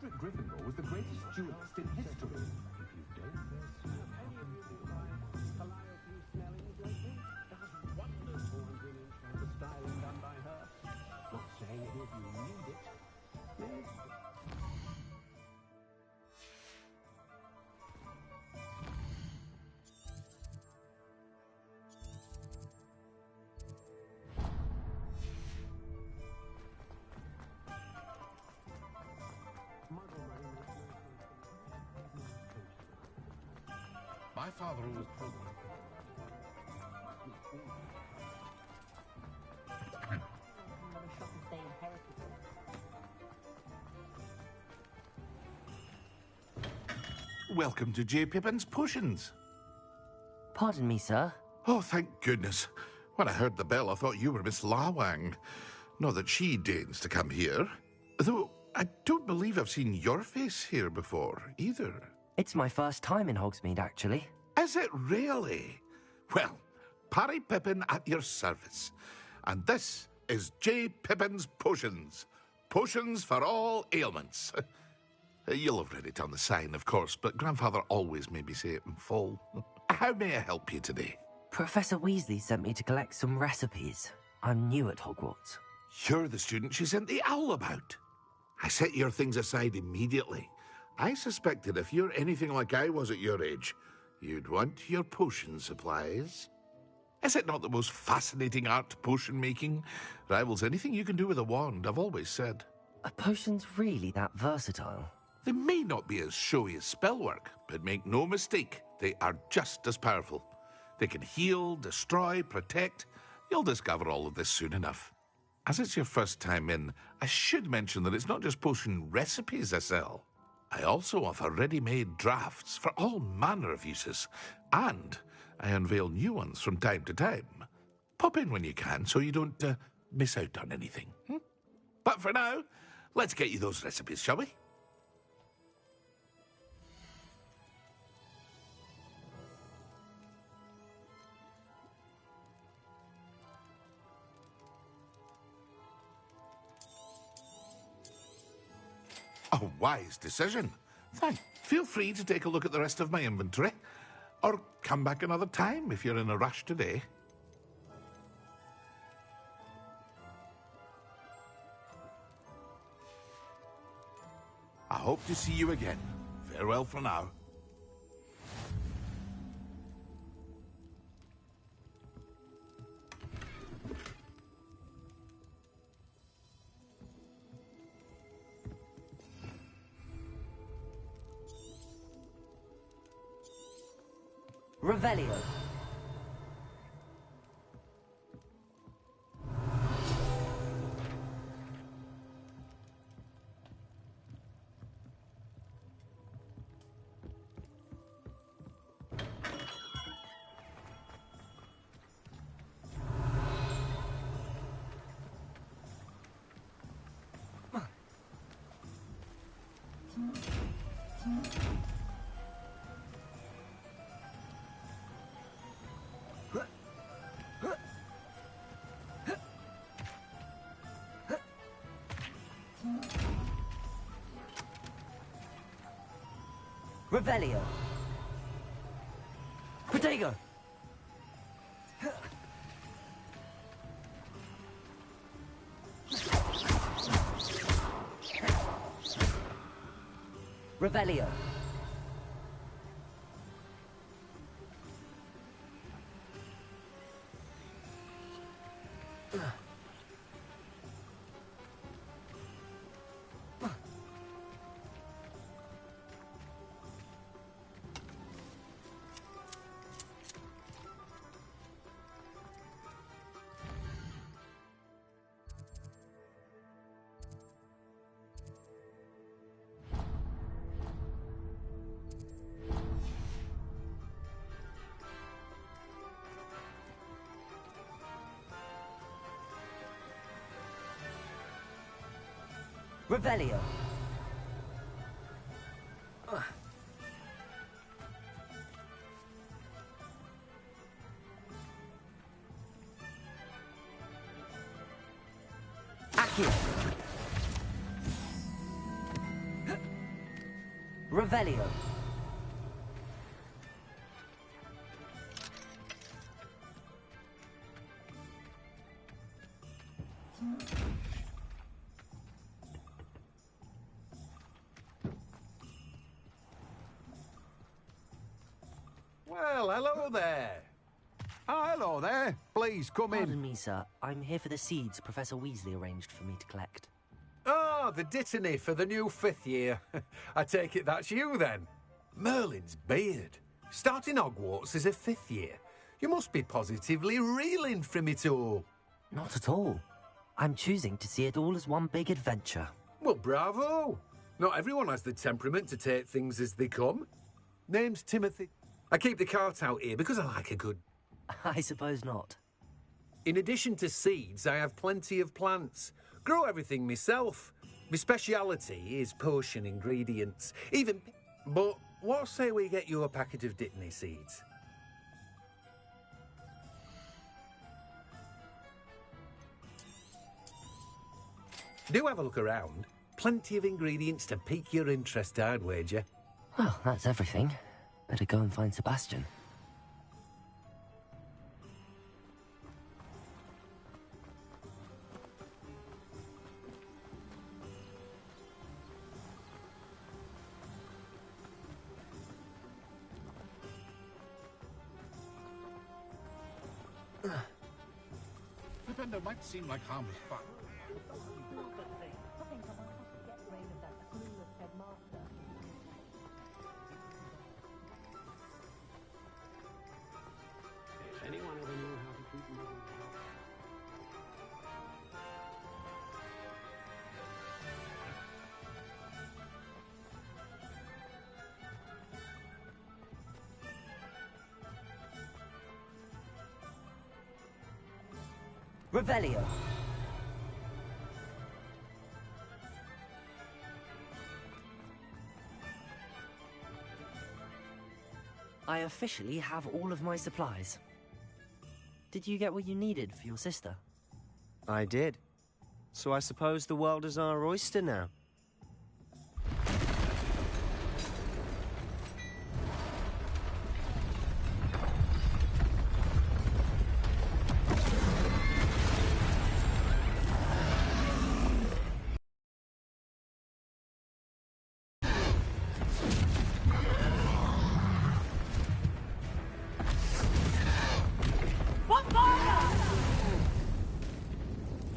Cedric Gryffindor was the greatest duelist in history. My father always programmed. Welcome to J. Pippin's Potions. Pardon me, sir. Oh, thank goodness. When I heard the bell, I thought you were Miss Lawang. Not that she deigns to come here. Though I don't believe I've seen your face here before, either. It's my first time in Hogsmeade, actually. Is it really? Well, Parry Pippin at your service. And this is J. Pippin's Potions. Potions for all ailments. You'll have read it on the sign, of course, but Grandfather always made me say it in full. How may I help you today? Professor Weasley sent me to collect some recipes. I'm new at Hogwarts. You're the student she sent the owl about. I set your things aside immediately. I suspected if you're anything like I was at your age, you'd want your potion supplies. Is it not the most fascinating art, potion making? Rivals anything you can do with a wand, I've always said. Are potions really that versatile? They may not be as showy as spellwork, but make no mistake, they are just as powerful. They can heal, destroy, protect. You'll discover all of this soon enough. As it's your first time in, I should mention that it's not just potion recipes I sell. I also offer ready-made drafts for all manner of uses, and I unveil new ones from time to time. Pop in when you can so you don't miss out on anything. But for now, let's get you those recipes, shall we? A wise decision. Fine. Feel free to take a look at the rest of my inventory. Or come back another time if you're in a rush today. I hope to see you again. Farewell for now. Revelio. Revelio. Protego. Revelio. Revelio. Accio. Revelio. Well, hello there. Oh, hello there. Please, come Pardon in. me, sir. I'm here for the seeds Professor Weasley arranged for me to collect. Oh, the dittany for the new 5th year. I take it that's you, then. Merlin's beard. Starting Hogwarts as a 5th year. You must be positively reeling from it all. Not at all. I'm choosing to see it all as one big adventure. Well, bravo. Not everyone has the temperament to take things as they come. Name's Timothy. I keep the cart out here because I like a good... I suppose not. In addition to seeds, I have plenty of plants. Grow everything myself. My speciality is potion ingredients. But what say we get you a packet of dittany seeds? Do have a look around. Plenty of ingredients to pique your interest, I'd wager. Well, that's everything. Better go and find Sebastian. Pretender might seem like harmless fun. Anyone ever knew how to treat mother? Revelio. I officially have all of my supplies. Did you get what you needed for your sister? I did. So I suppose the world is our oyster now.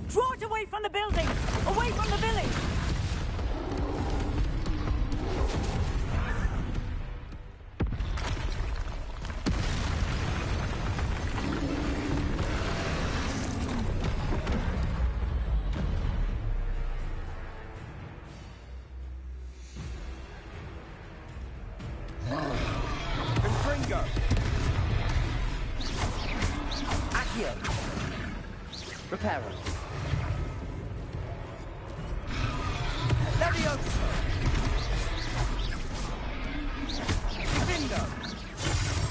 Draw it away from the building! Away from the village! Confringo! Accio. Reparo. Levioso! Divindo!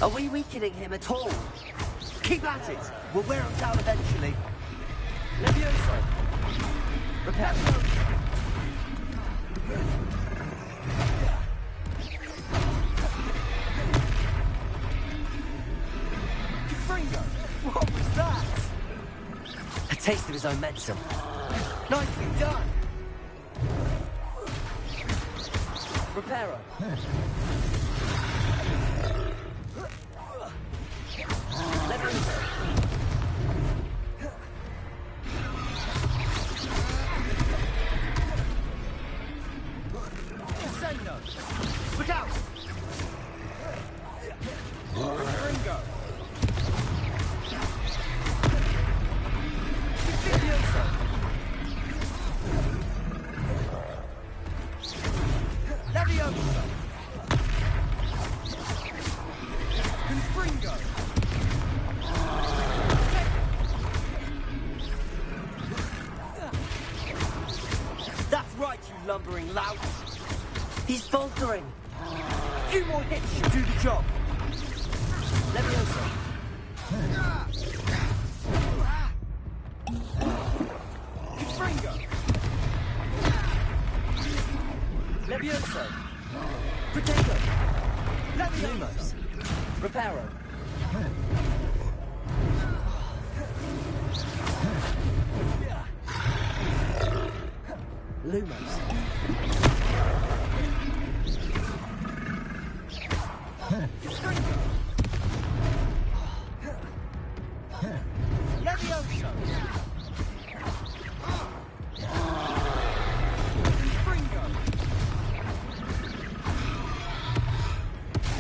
Are we weakening him at all? Keep at it! We'll wear him down eventually. Levioso! Reparo. Confringo! What was that? A taste of his own medicine. Nicely done! Reparo. Levioso. Insano! Look out! Confringo! Levioso! Levioso! Confringo! That's right, you lumbering lout! He's faltering. A few more hits should do the job! Levioso. Confringo! Levioso. Potato! Lumos! Reparo! Lumos! Levioso! Springo!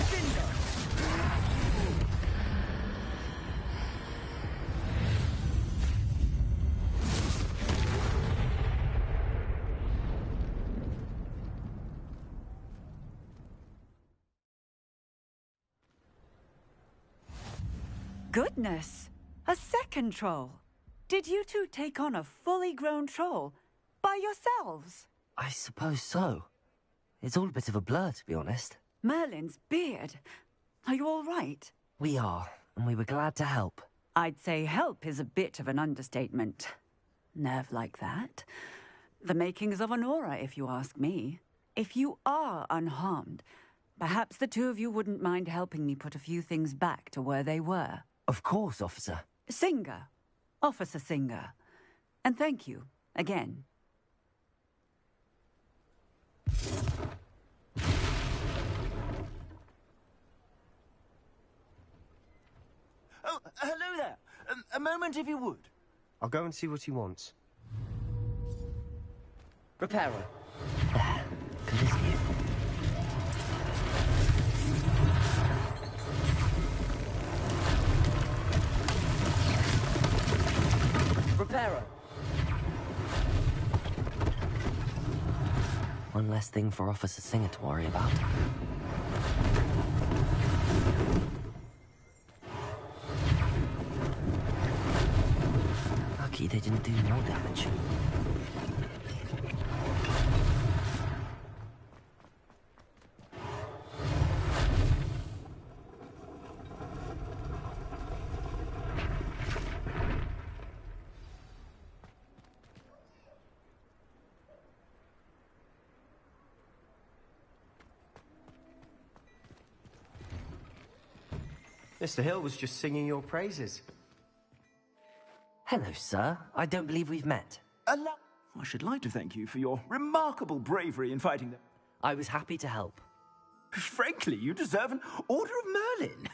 Dindo! Goodness! A second troll. Did you two take on a fully grown troll by yourselves? I suppose so. It's all a bit of a blur, to be honest. Merlin's beard. Are you all right? We are, and we were glad to help. I'd say help is a bit of an understatement. Nerve like that. The makings of an aura, if you ask me. If you are unharmed, perhaps the two of you wouldn't mind helping me put a few things back to where they were. Of course, officer. Singer. Officer Singer. And thank you, again. Oh, hello there. A moment, if you would. I'll go and see what he wants. Reparo. There. Continue. Reparo. One less thing for Officer Singer to worry about. Lucky they didn't do more damage. Mr. Hill was just singing your praises. Hello, sir. I don't believe we've met. I should like to thank you for your remarkable bravery in fighting them. I was happy to help. Frankly, you deserve an Order of Merlin.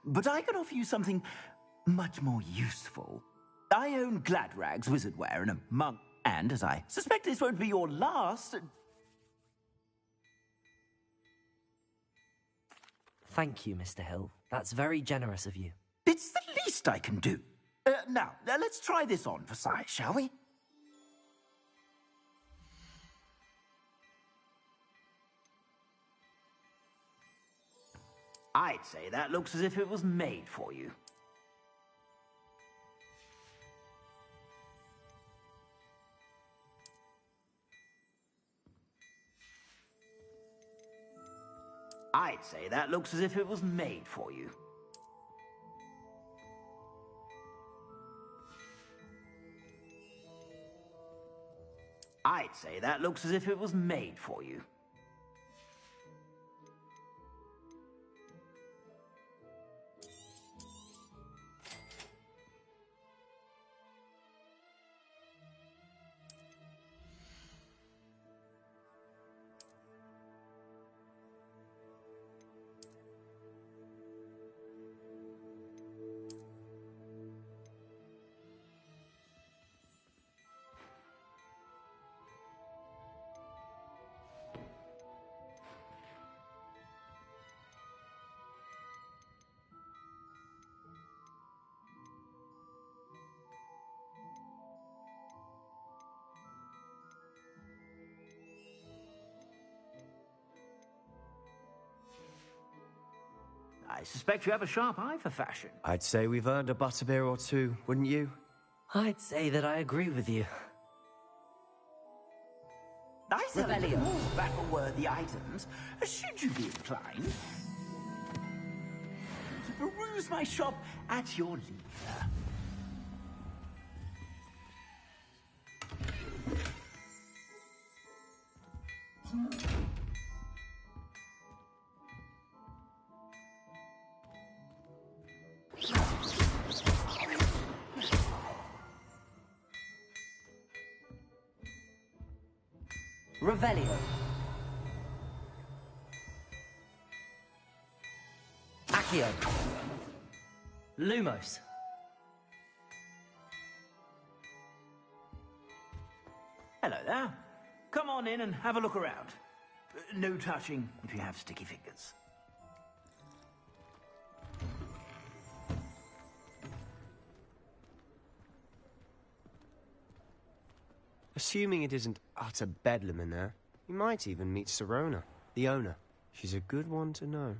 But I can offer you something much more useful. I own Gladrag's wizardwear and a monk, and as I suspect this won't be your last... Thank you, Mr. Hill. That's very generous of you. It's the least I can do. Now, let's try this on for size, shall we? I'd say that looks as if it was made for you. I'd say that looks as if it was made for you. I'd say that looks as if it was made for you. I suspect you have a sharp eye for fashion. I'd say we've earned a butterbeer or two, wouldn't you? I'd say that I agree with you. I sell more battle-worthy items, should you be inclined to peruse my shop at your leisure. Revelio. Accio. Lumos. Hello there. Come on in and have a look around. No touching if you have sticky fingers. Assuming it isn't utter bedlam in there, you might even meet Sirona, the owner. She's a good one to know.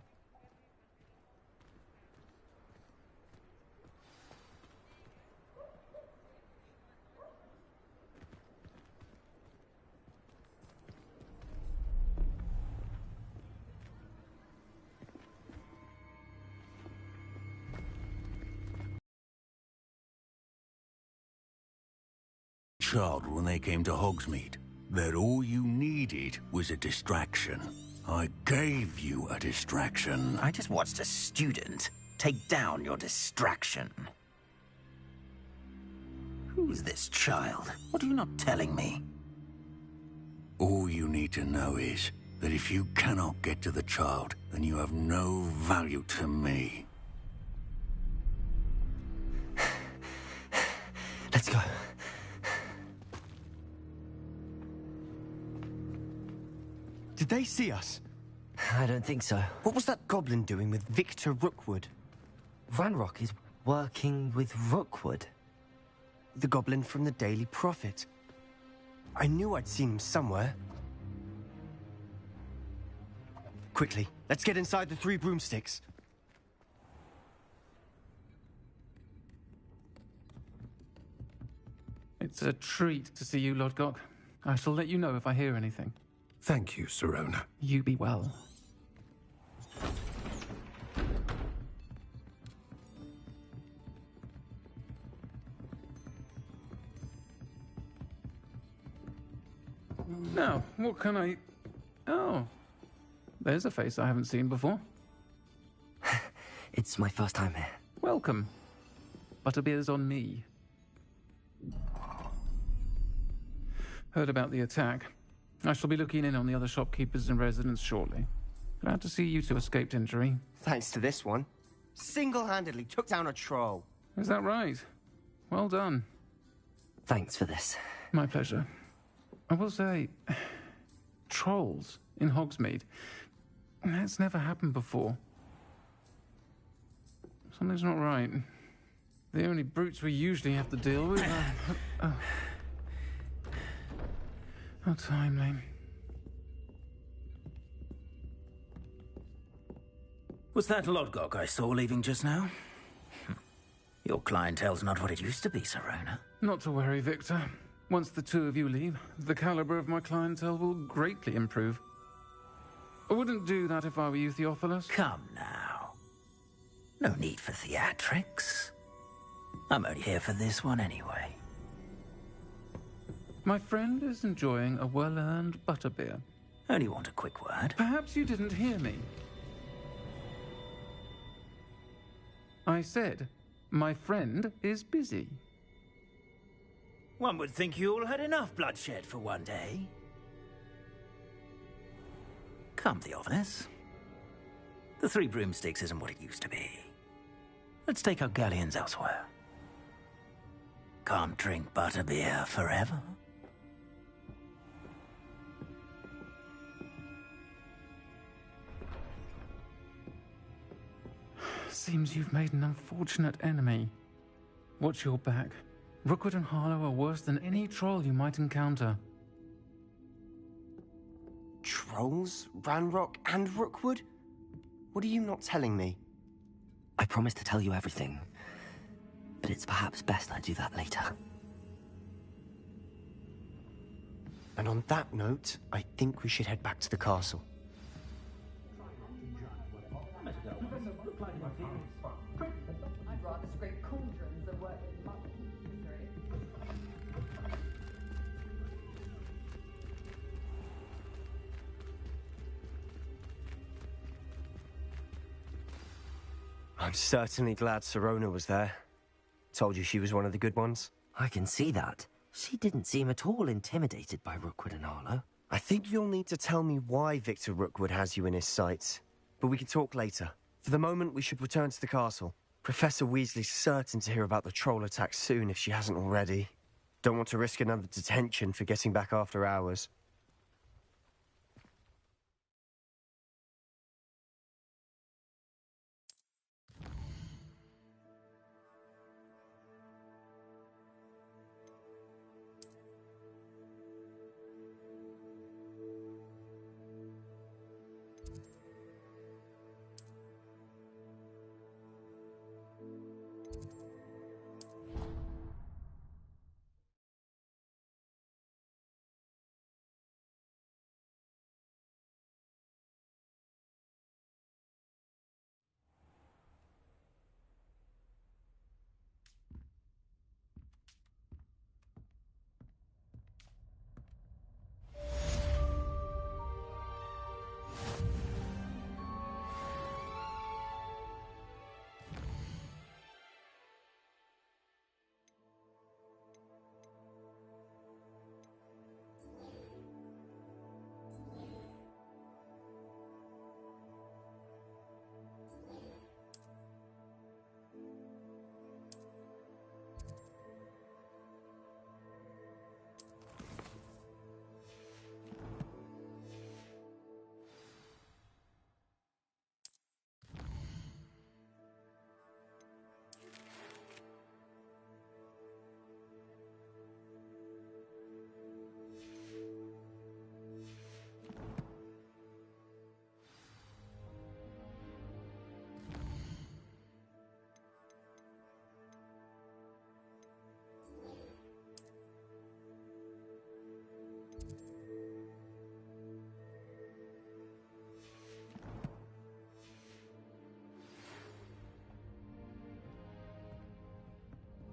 Child when they came to Hogsmeade, that all you needed was a distraction. I gave you a distraction. I just watched a student take down your distraction. Who's this child? What are you not telling me? All you need to know is that if you cannot get to the child, then you have no value to me. Let's go. Did they see us? I don't think so. What was that goblin doing with Victor Rookwood? Ranrock is working with Rookwood. The goblin from the Daily Prophet. I knew I'd seen him somewhere. Quickly, let's get inside the Three Broomsticks. It's a treat to see you, Lodgok. I shall let you know if I hear anything. Thank you, Sirona. You be well. Now, what can I... Oh, there's a face I haven't seen before. It's my first time here. Welcome. Butterbeer's on me. Heard about the attack. I shall be looking in on the other shopkeepers and residents shortly. Glad to see you two escaped injury. Thanks to this one. Single-handedly took down a troll. Is that right? Well done. Thanks for this. My pleasure. I will say, trolls in Hogsmeade. That's never happened before. Something's not right. The only brutes we usually have to deal with are... How timely. Was that Lodgok I saw leaving just now? Your clientele's not what it used to be, Sirona. Not to worry, Victor. Once the two of you leave, the caliber of my clientele will greatly improve. I wouldn't do that if I were you, Theophilus. Come now. No need for theatrics. I'm only here for this one anyway. My friend is enjoying a well-earned butterbeer. Only want a quick word. Perhaps you didn't hear me. I said, my friend is busy. One would think you all had enough bloodshed for one day. Come, Theophilus. The Three Broomsticks isn't what it used to be. Let's take our galleons elsewhere. Can't drink butterbeer forever. Seems you've made an unfortunate enemy. Watch your back. Rookwood and Harlow are worse than any troll you might encounter. Trolls, Ranrock, and Rookwood? What are you not telling me? I promise to tell you everything, but it's perhaps best I do that later. And on that note, I think we should head back to the castle. I'd rather scrape cauldrons than work with monkeys. I'm certainly glad Sirona was there. Told you she was one of the good ones. I can see that. She didn't seem at all intimidated by Rookwood and Harlow. I think you'll need to tell me why Victor Rookwood has you in his sights. But we can talk later. For the moment, we should return to the castle. Professor Weasley's certain to hear about the troll attack soon if she hasn't already. Don't want to risk another detention for getting back after hours.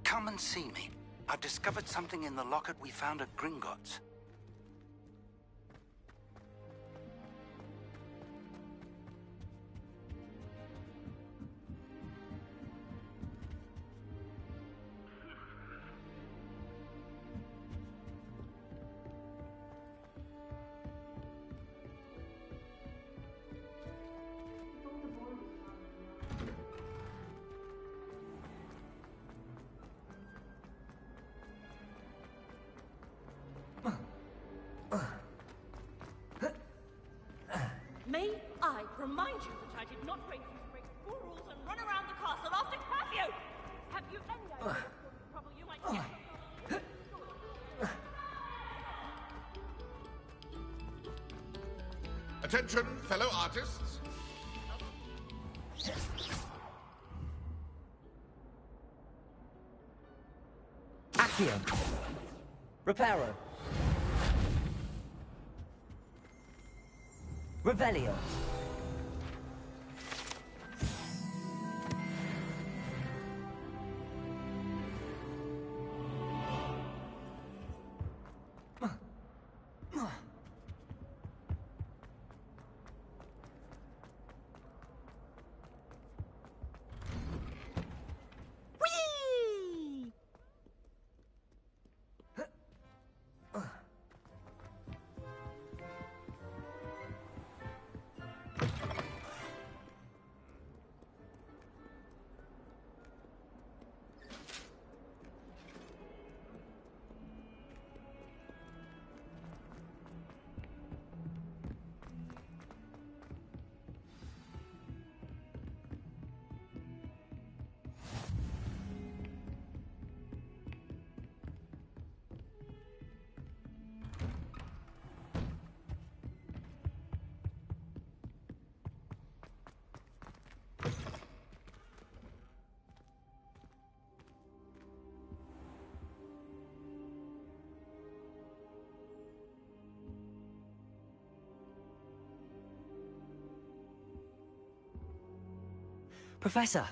Come and see me. I've discovered something in the locket we found at Gringotts. May I remind you that I did not wait for you to break school rules and run around the castle after curfew? Have you any idea what sort of trouble you might get? Attention, fellow artists. Accio. Reparo. Revelio. Professor,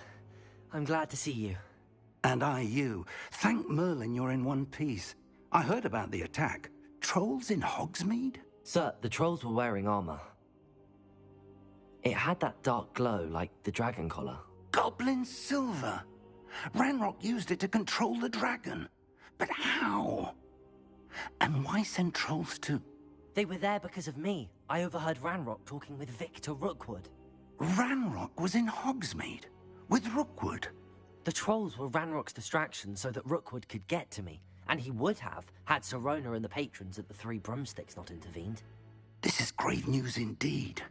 I'm glad to see you. And I you. Thank Merlin you're in one piece. I heard about the attack. Trolls in Hogsmeade? Sir, the trolls were wearing armor. It had that dark glow like the dragon collar. Goblin silver. Ranrock used it to control the dragon. But how? And why send trolls to They were there because of me. I overheard Ranrock talking with Victor Rookwood. Ranrock was in Hogsmeade? With Rookwood? The trolls were Ranrock's distraction so that Rookwood could get to me. And he would have, had Sirona and the patrons at the Three Broomsticks not intervened. This is grave news indeed.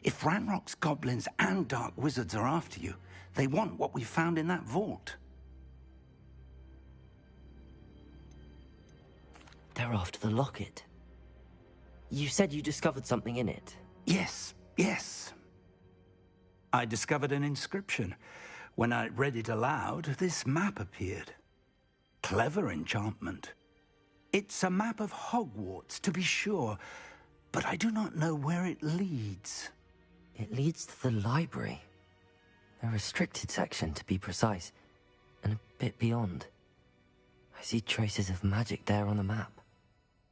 If Ranrock's goblins and dark wizards are after you, they want what we found in that vault. They're after the locket. You said you discovered something in it. Yes. I discovered an inscription. When I read it aloud, this map appeared. Clever enchantment. It's a map of Hogwarts, to be sure, but I do not know where it leads. It leads to the library. A restricted section, to be precise, and a bit beyond. I see traces of magic there on the map.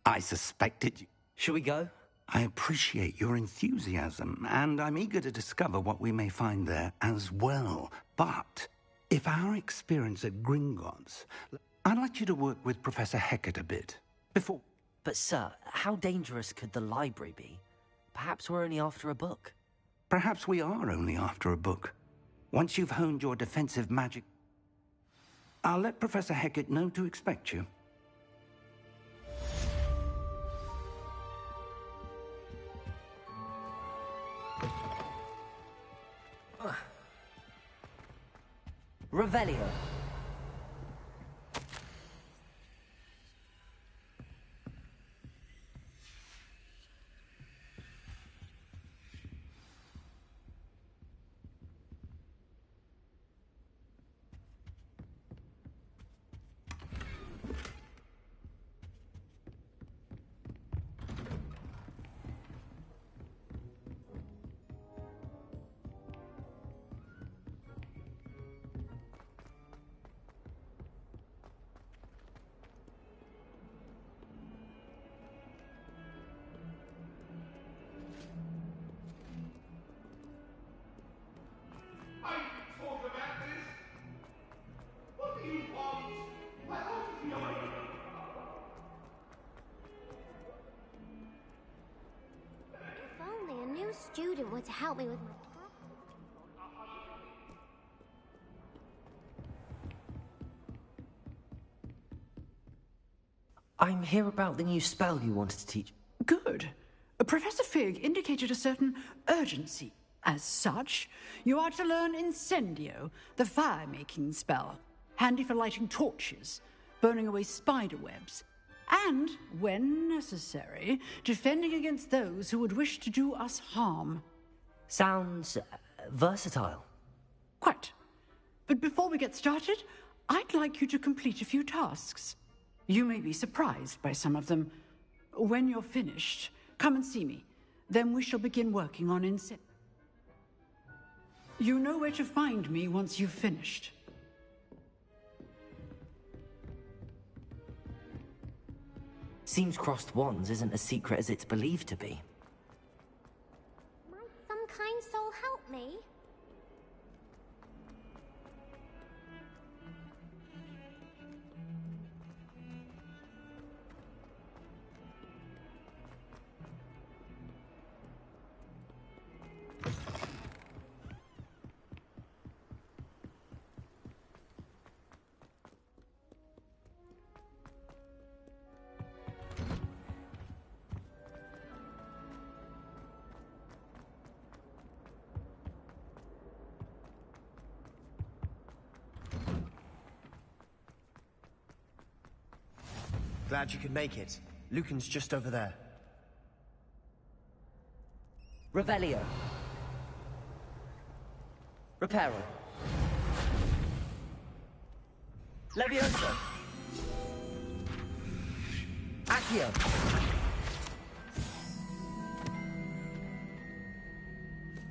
I suspected you. Shall we go? I appreciate your enthusiasm, and I'm eager to discover what we may find there as well. But if our experience at Gringotts, I'd like you to work with Professor Hecat a bit before... But, sir, how dangerous could the library be? Perhaps we're only after a book. Perhaps we are only after a book. Once you've honed your defensive magic, I'll let Professor Hecat know to expect you. Revelio. Student were to help me with my I'm here about the new spell you wanted to teach. Good. Professor Fig indicated a certain urgency. As such, you are to learn Incendio, the fire-making spell, handy for lighting torches, burning away spider webs, and, when necessary, defending against those who would wish to do us harm. Sounds versatile. Quite. But before we get started, I'd like you to complete a few tasks. You may be surprised by some of them. When you're finished, come and see me. Then we shall begin working on Incendio. You know where to find me once you've finished. Seems crossed wands isn't as secret as it's believed to be. Might some kind soul help me? Glad you could make it. Lucan's just over there. Revelio. Reparo. Levioso. Accio.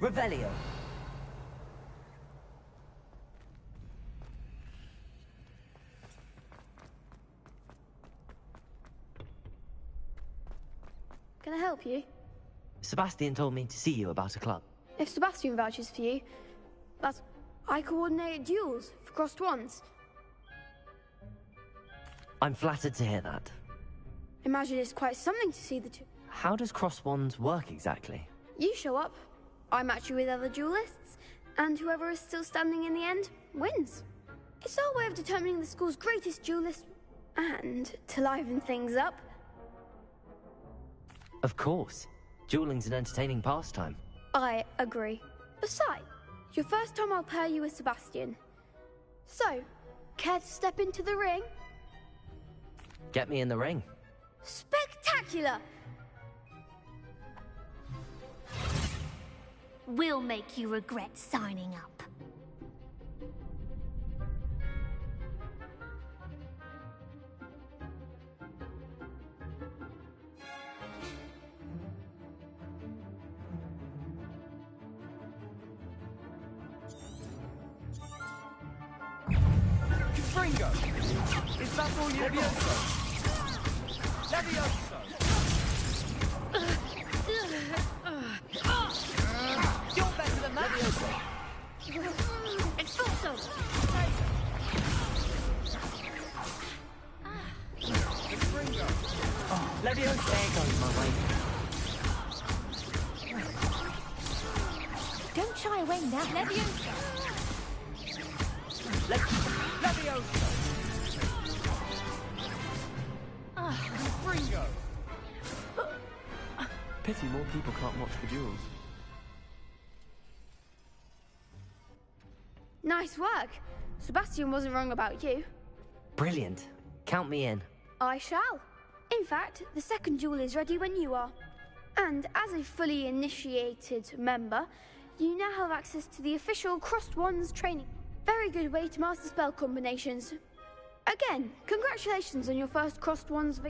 Revelio. Can I help you? Sebastian told me to see you about a club. If Sebastian vouches for you, that's... I coordinate duels for crossed wands. I'm flattered to hear that. Imagine it's quite something to see the two. how does cross wands work exactly? You show up, I match you with other duelists, and whoever is still standing in the end wins. It's our way of determining the school's greatest duelist, and to liven things up. Of course. Dueling's an entertaining pastime. I agree. Besides, your first time I'll pair you with Sebastian. So, care to step into the ring? Get me in the ring. Spectacular! We'll make you regret signing up. Fringo! Is that all you Levioso! Levioso! You're better than that! Levioso! Expulso! Fringo! Levioso! There goes my way. Don't shy away now. Levioso! Levioso! Fringo! Pity more people can't watch the duels. Nice work. Sebastian wasn't wrong about you. Brilliant. Count me in. I shall. In fact, the second duel is ready when you are. And as a fully initiated member, you now have access to the official Crossed Wands training. Very good way to master spell combinations. Again, congratulations on your first Crossed Wands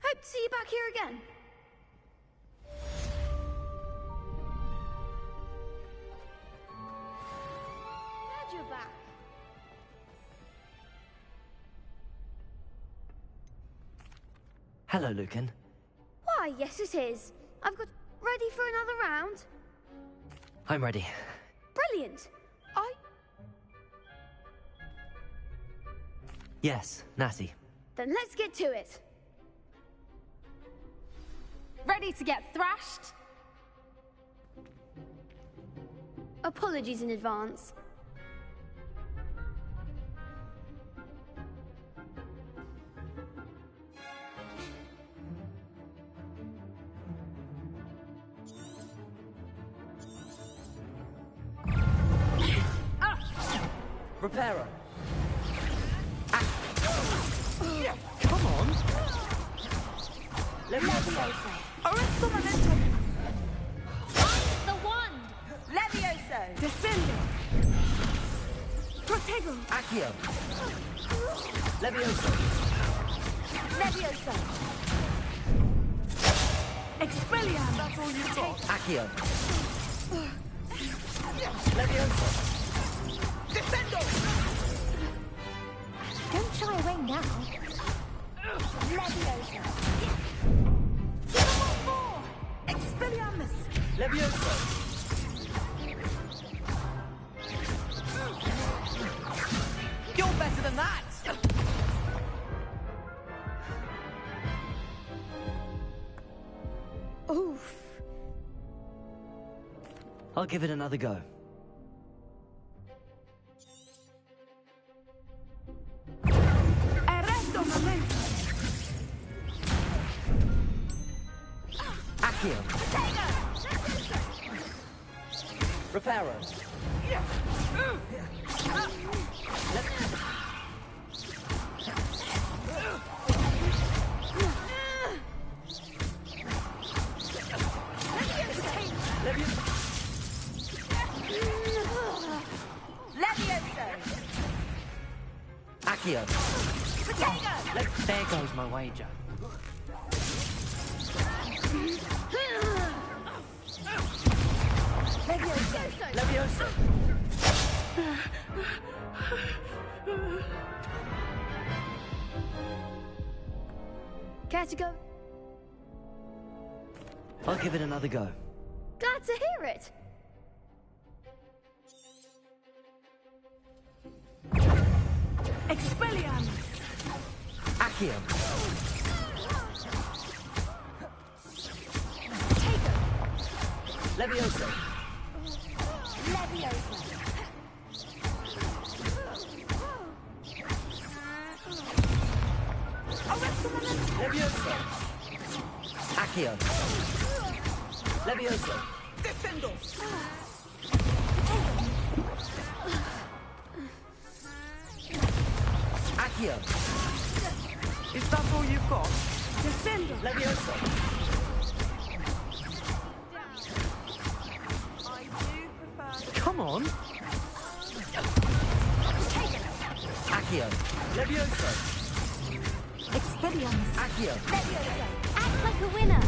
Hope to see you back here again. Glad you're back. Hello, Lucan. Why, yes it is. I've got ready for another round. I'm ready. Brilliant. Yes, Natty. Then let's get to it. Ready to get thrashed? Apologies in advance. Reparo. Come on. Levioso. Arresto momento. The wand! Levioso. Descende. Protego. Accio. Levioso. Levioso. Expelliarmus. That's all you got? Accio. Levioso. Descendo! Don't shy away now. Levioso. Give him all four. Expelliarmus. Levioso. You're better than that! Oof. I'll give it another go. Arresto momento. Accio. Reparo. Levioso. Accio. Potato. There goes my wager. Levioso. Levioso. Care to go? I'll give it another go. Glad to hear it. Expelliarmus. Accio. Levioso. Leviosa. Levioso. Accio. Levioso. Descendo. Accio. Is that all you've got? Descendo. Levioso. Come on. Accio. Levioso. Expelliarmus. Accio. Leviosa. Act like a winner.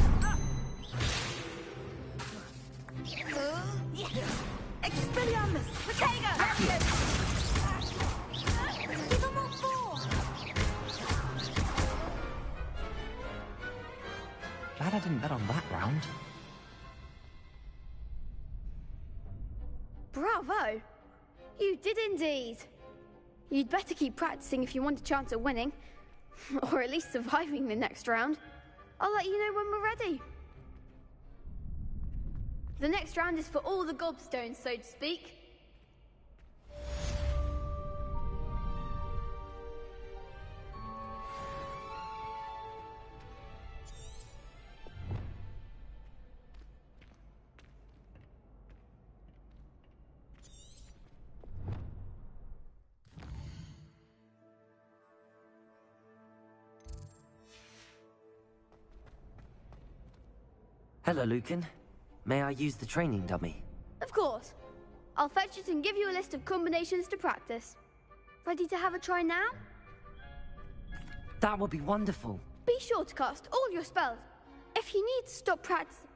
Expelliarmus. Protego. Accio. Give them all four. Glad I didn't bet on that round. Bravo! You did indeed. You'd better keep practicing if you want a chance at winning. Or at least surviving the next round. I'll let you know when we're ready. The next round is for all the gobstones, so to speak. Hello, Lucan. May I use the training dummy? Of course. I'll fetch it and give you a list of combinations to practice. Ready to have a try now? That would be wonderful. Be sure to cast all your spells. If you need to stop practicing...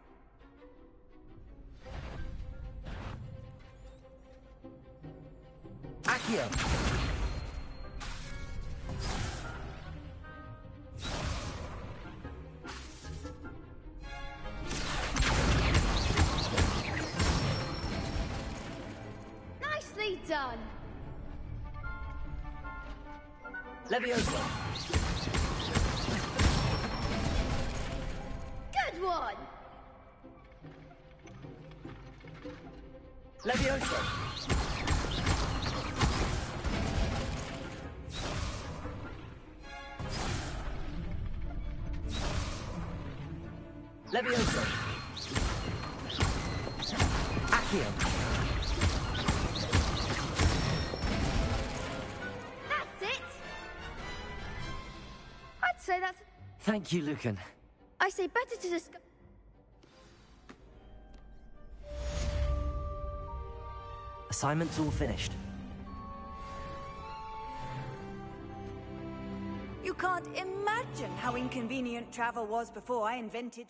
Accio. Nicely done. Levioso. Good one. Levioso. Levioso. Accio. That's it. I'd say that's... Thank you, Lucan. I say better to discuss... Assignment's all finished. You can't imagine how inconvenient travel was before I invented...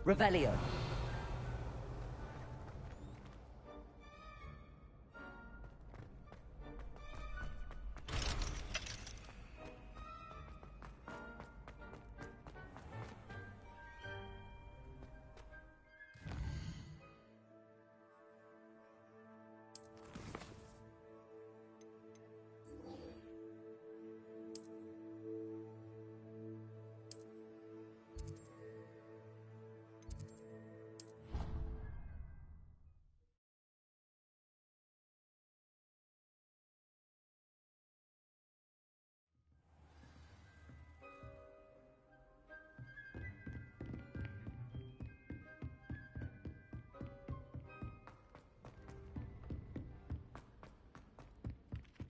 Revelio.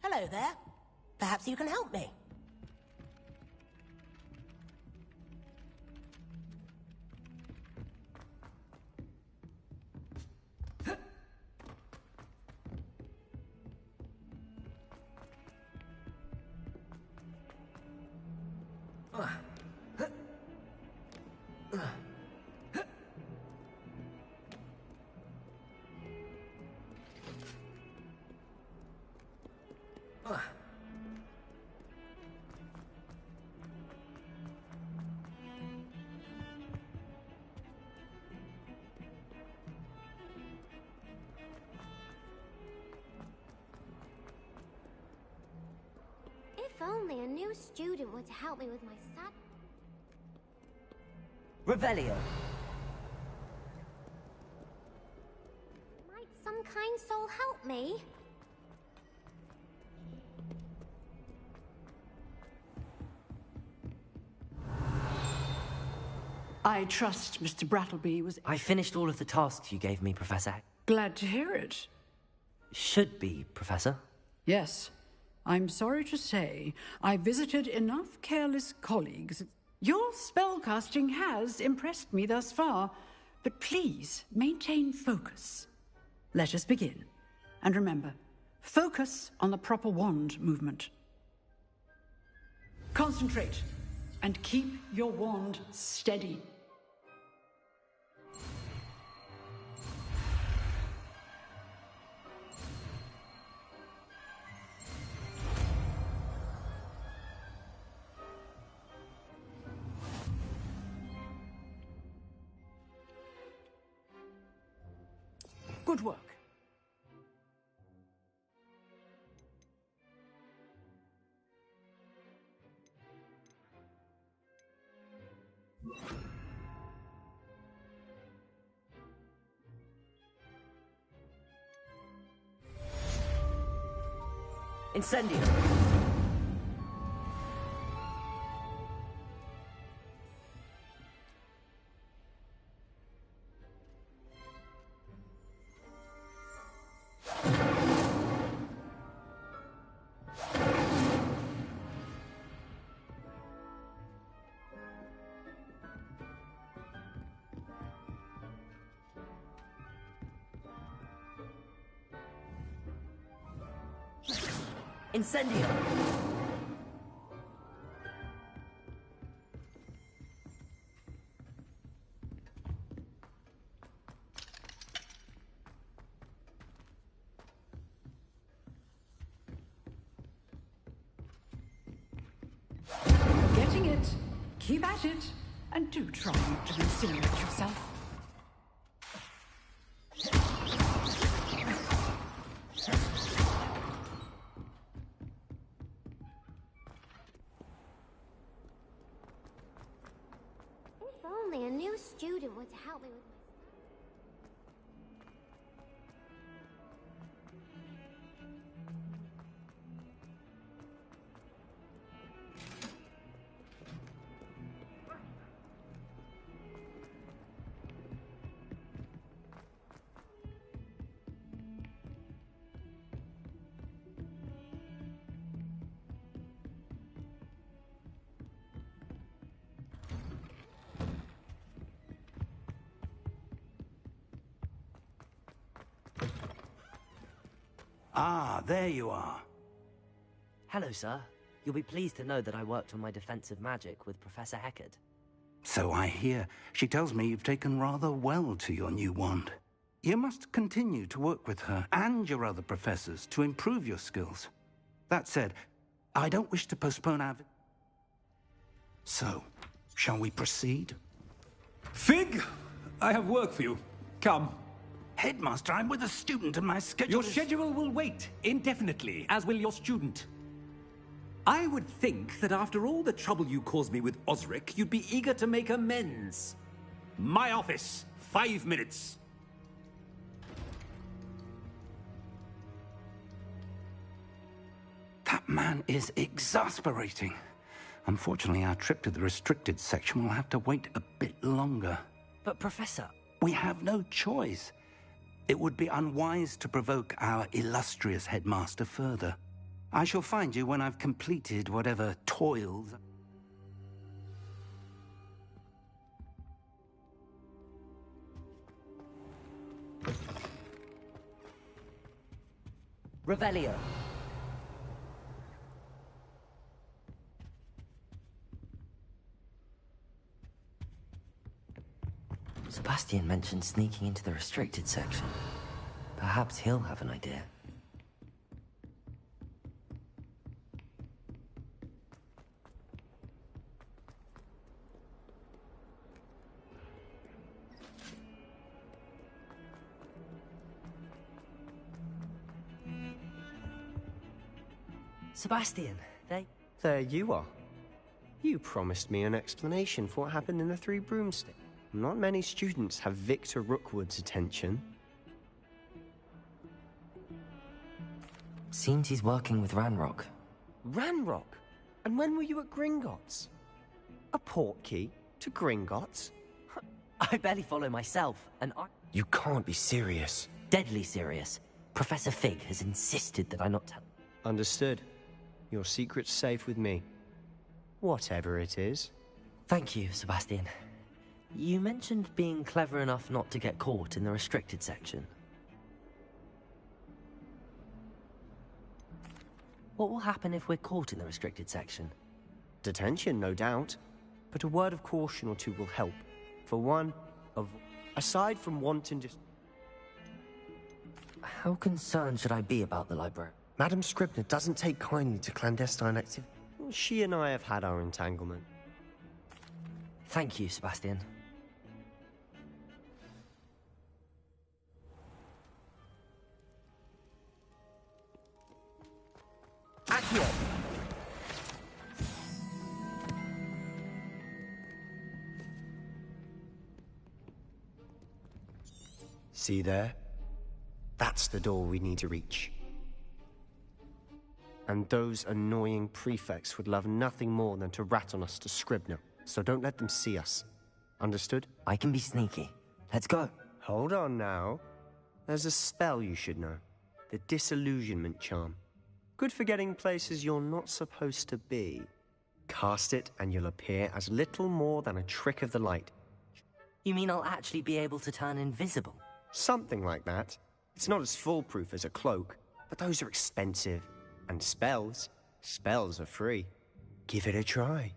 Hello there. Perhaps you can help me. If only a new student were to help me with my sad... Revelio. Might some kind soul help me? I trust Mr. Brattleby was... I finished all of the tasks you gave me, Professor. Glad to hear it. Should be, Professor. Yes. I'm sorry to say, I visited enough careless colleagues. Your spellcasting has impressed me thus far, but please maintain focus. Let us begin. And remember, focus on the proper wand movement. Concentrate, and keep your wand steady. Good work. Incendio. Incendio. Getting it. Keep at it. And do try not to incinerate yourself. If only a new student were to help me with my... Ah, there you are. Hello, sir. You'll be pleased to know that I worked on my defensive magic with Professor Heckard. So I hear. She tells me you've taken rather well to your new wand. You must continue to work with her and your other professors to improve your skills. That said, I don't wish to postpone our... So, shall we proceed? Fig! I have work for you. Come. Headmaster, I'm with a student and my schedule Your schedule will wait indefinitely, as will your student. I would think that after all the trouble you caused me with Osric, you'd be eager to make amends. My office, 5 minutes. That man is exasperating. Unfortunately, our trip to the restricted section will have to wait a bit longer. But, Professor... We have no choice. It would be unwise to provoke our illustrious headmaster further. I shall find you when I've completed whatever toils... Revelio. Sebastian mentioned sneaking into the restricted section. Perhaps he'll have an idea. Sebastian, There you are. You promised me an explanation for what happened in the Three Broomsticks. Not many students have Victor Rookwood's attention. Seems he's working with Ranrock. Ranrock? And when were you at Gringotts? A portkey to Gringotts? I barely follow myself, and I... You can't be serious. Deadly serious. Professor Fig has insisted that I not tell... Understood. Your secret's safe with me. Whatever it is. Thank you, Sebastian. You mentioned being clever enough not to get caught in the restricted section. What will happen if we're caught in the restricted section? Detention, no doubt. But a word of caution or two will help. For one, aside from wanton How concerned should I be about the library? Madam Scribner doesn't take kindly to clandestine activity. She and I have had our entanglement. Thank you, Sebastian. Accio! See there? That's the door we need to reach. And those annoying prefects would love nothing more than to rat on us to Scribner, so don't let them see us. Understood? I can be sneaky. Let's go. Hold on now. There's a spell you should know. The Disillusionment Charm. Good for getting places you're not supposed to be. Cast it and you'll appear as little more than a trick of the light. You mean I'll actually be able to turn invisible? Something like that. It's not as foolproof as a cloak, but those are expensive. And spells are free. Give it a try.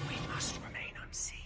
We must remain unseen.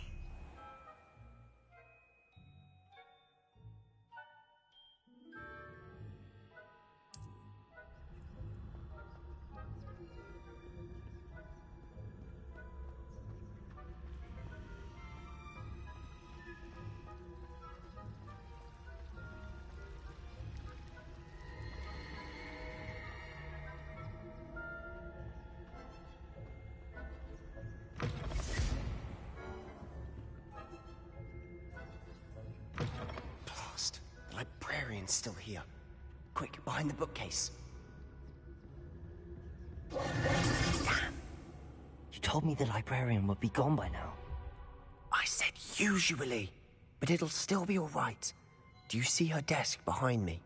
Librarian's still here. Quick, behind the bookcase. Damn! You told me the librarian would be gone by now. I said usually, but it'll still be all right. Do you see her desk behind me?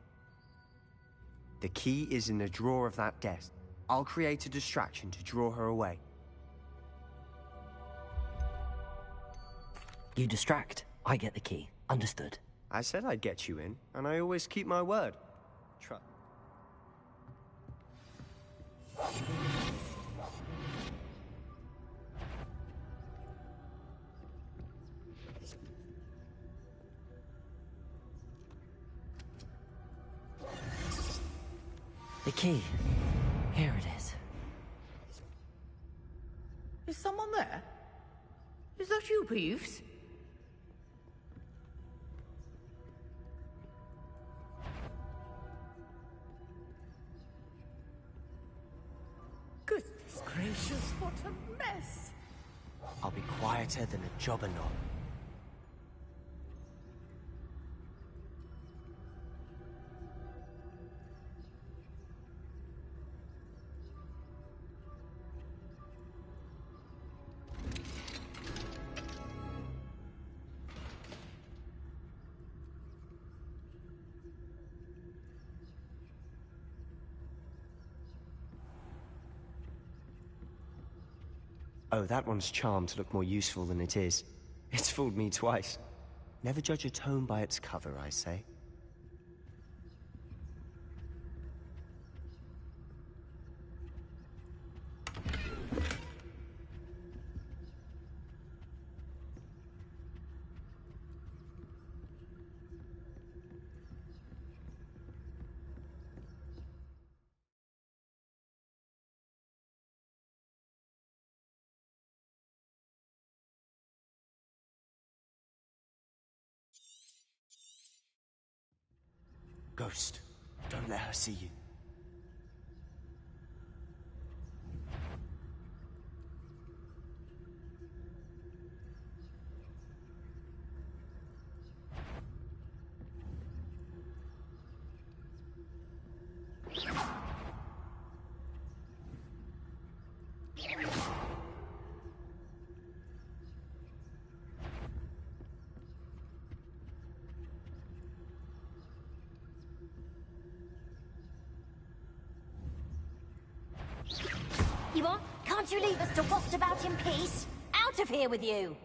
The key is in the drawer of that desk. I'll create a distraction to draw her away. You distract, I get the key. Understood. I said I'd get you in, and I always keep my word. Trust. The key. Here it is. Is someone there? Is that you, Peeves? Goodness gracious, what a mess! I'll be quieter than a jobberknoll. Oh, that one's charmed to look more useful than it is. It's fooled me twice. Never judge a tome by its cover, I say. Ghost, don't let her see you. You what? Can't you leave us to waft about in peace? Out of here with you!